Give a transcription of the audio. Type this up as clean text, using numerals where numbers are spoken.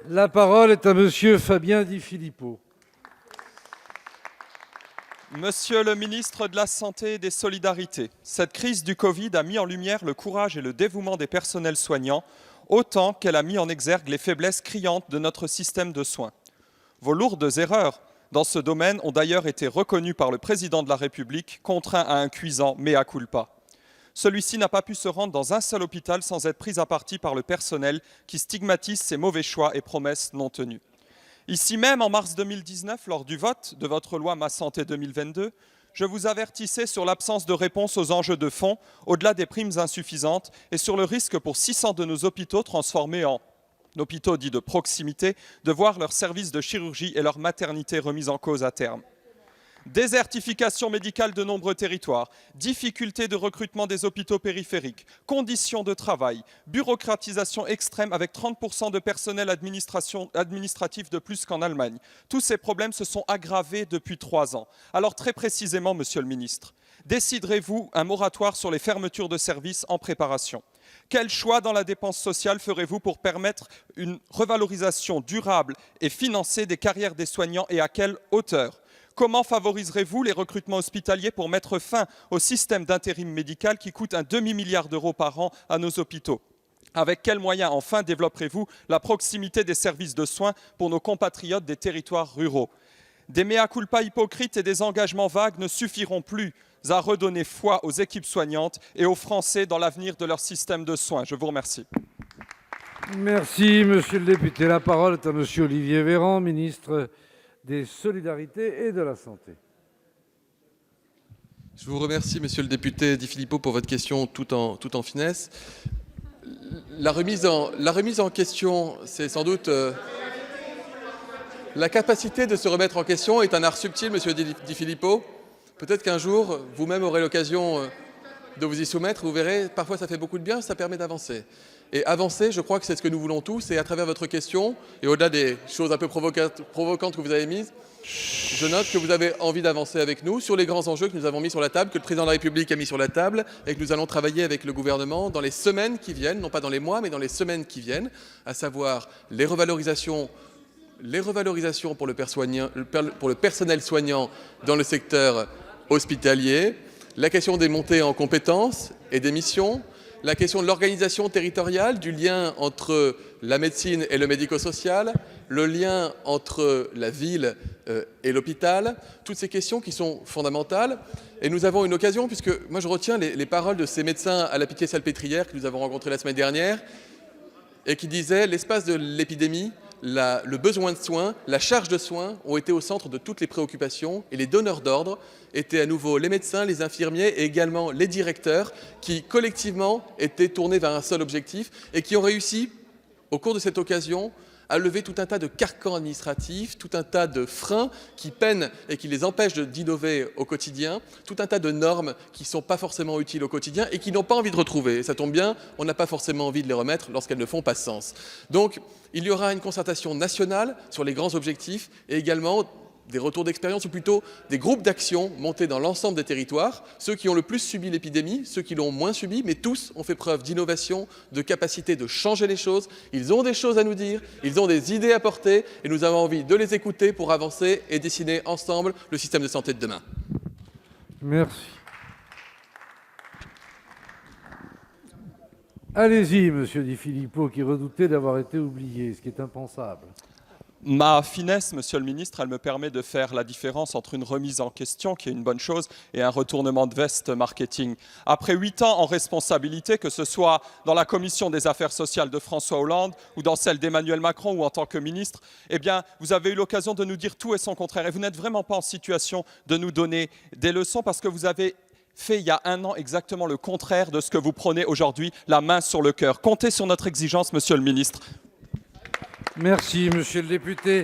La parole est à monsieur Fabien Di Filippo. Monsieur le ministre de la Santé et des Solidarités, cette crise du Covid a mis en lumière le courage et le dévouement des personnels soignants, autant qu'elle a mis en exergue les faiblesses criantes de notre système de soins. Vos lourdes erreurs dans ce domaine ont d'ailleurs été reconnues par le président de la République, contraint à un cuisant mea culpa. Celui-ci n'a pas pu se rendre dans un seul hôpital sans être pris à partie par le personnel qui stigmatise ses mauvais choix et promesses non tenues. Ici même, en mars 2019, lors du vote de votre loi Ma Santé 2022, je vous avertissais sur l'absence de réponse aux enjeux de fond, au-delà des primes insuffisantes, et sur le risque pour 600 de nos hôpitaux transformés en hôpitaux dits de proximité, de voir leurs services de chirurgie et leur maternité remis en cause à terme. Désertification médicale de nombreux territoires, difficultés de recrutement des hôpitaux périphériques, conditions de travail, bureaucratisation extrême avec 30% de personnel administratif de plus qu'en Allemagne. Tous ces problèmes se sont aggravés depuis 3 ans. Alors très précisément, monsieur le ministre, déciderez-vous un moratoire sur les fermetures de services en préparation ? Quel choix dans la dépense sociale ferez-vous pour permettre une revalorisation durable et financée des carrières des soignants et à quelle hauteur ? Comment favoriserez-vous les recrutements hospitaliers pour mettre fin au système d'intérim médical qui coûte un demi-milliard d'euros par an à nos hôpitaux ? Avec quels moyens, enfin, développerez-vous la proximité des services de soins pour nos compatriotes des territoires ruraux ? Des mea culpa hypocrites et des engagements vagues ne suffiront plus à redonner foi aux équipes soignantes et aux Français dans l'avenir de leur système de soins. Je vous remercie. Merci, monsieur le député. La parole est à monsieur Olivier Véran, ministre des Solidarités et de la Santé. Je vous remercie, monsieur le député Di Filippo, pour votre question tout en finesse. La remise en question, c'est sans doute... La capacité de se remettre en question est un art subtil, monsieur Di Filippo. Peut-être qu'un jour, vous-même aurez l'occasion de vous y soumettre. Vous verrez, parfois ça fait beaucoup de bien, ça permet d'avancer. Et avancer, je crois que c'est ce que nous voulons tous. Et à travers votre question, et au-delà des choses un peu provocantes que vous avez mises, je note que vous avez envie d'avancer avec nous sur les grands enjeux que nous avons mis sur la table, que le président de la République a mis sur la table, et que nous allons travailler avec le gouvernement dans les semaines qui viennent, non pas dans les mois, mais dans les semaines qui viennent, à savoir les revalorisations pour le personnel soignant dans le secteur hospitalier, la question des montées en compétences et des missions, la question de l'organisation territoriale, du lien entre la médecine et le médico-social, le lien entre la ville et l'hôpital, toutes ces questions qui sont fondamentales. Et nous avons une occasion, puisque moi je retiens les paroles de ces médecins à la Pitié-Salpêtrière que nous avons rencontrés la semaine dernière, et qui disaient « l'espace de l'épidémie, le besoin de soins, la charge de soins ont été au centre de toutes les préoccupations et les donneurs d'ordre étaient à nouveau les médecins, les infirmiers et également les directeurs qui collectivement étaient tournés vers un seul objectif et qui ont réussi au cours de cette occasion à lever tout un tas de carcans administratifs, tout un tas de freins qui peinent et qui les empêchent d'innover au quotidien, tout un tas de normes qui ne sont pas forcément utiles au quotidien et qui n'ont pas envie de retrouver. Et ça tombe bien, on n'a pas forcément envie de les remettre lorsqu'elles ne font pas sens. Donc, il y aura une concertation nationale sur les grands objectifs et également des retours d'expérience ou plutôt des groupes d'action montés dans l'ensemble des territoires, ceux qui ont le plus subi l'épidémie, ceux qui l'ont moins subi, mais tous ont fait preuve d'innovation, de capacité de changer les choses. Ils ont des choses à nous dire, ils ont des idées à porter et nous avons envie de les écouter pour avancer et dessiner ensemble le système de santé de demain. Merci. Allez-y, monsieur Di Filippo, qui redoutait d'avoir été oublié, ce qui est impensable. Ma finesse, monsieur le ministre, elle me permet de faire la différence entre une remise en question, qui est une bonne chose, et un retournement de veste marketing. Après 8 ans en responsabilité, que ce soit dans la commission des affaires sociales de François Hollande ou dans celle d'Emmanuel Macron ou en tant que ministre, eh bien, vous avez eu l'occasion de nous dire tout et son contraire. Et vous n'êtes vraiment pas en situation de nous donner des leçons parce que vous avez fait il y a 1 an exactement le contraire de ce que vous prenez aujourd'hui, la main sur le cœur. Comptez sur notre exigence, monsieur le ministre. Merci, monsieur le député.